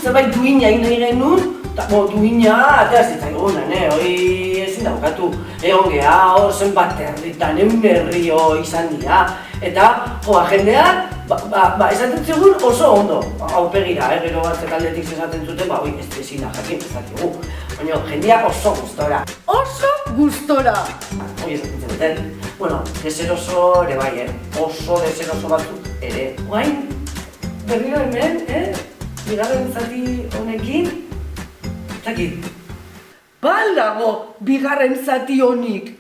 zerbait duina egin nahi genuen, eta duina atera zitzaigun, hori ezin daukatu. Egon geha, hor zenbat herritan, herrio izan dira, eta jendeak esaten zigun oso ondo. Aurpegira, gero batzek aldetik esaten zuten, hoi ez ezin da jakin ezatigu. Baina jendea oso gustora. Oso gustora! Hoi esaten zuten. Bueno, deseroso ere bai, oso deseroso batzuk ere. Oain, berriro hemen, bigarren zati honekin, zakit. Bal dago bigarren zati honik.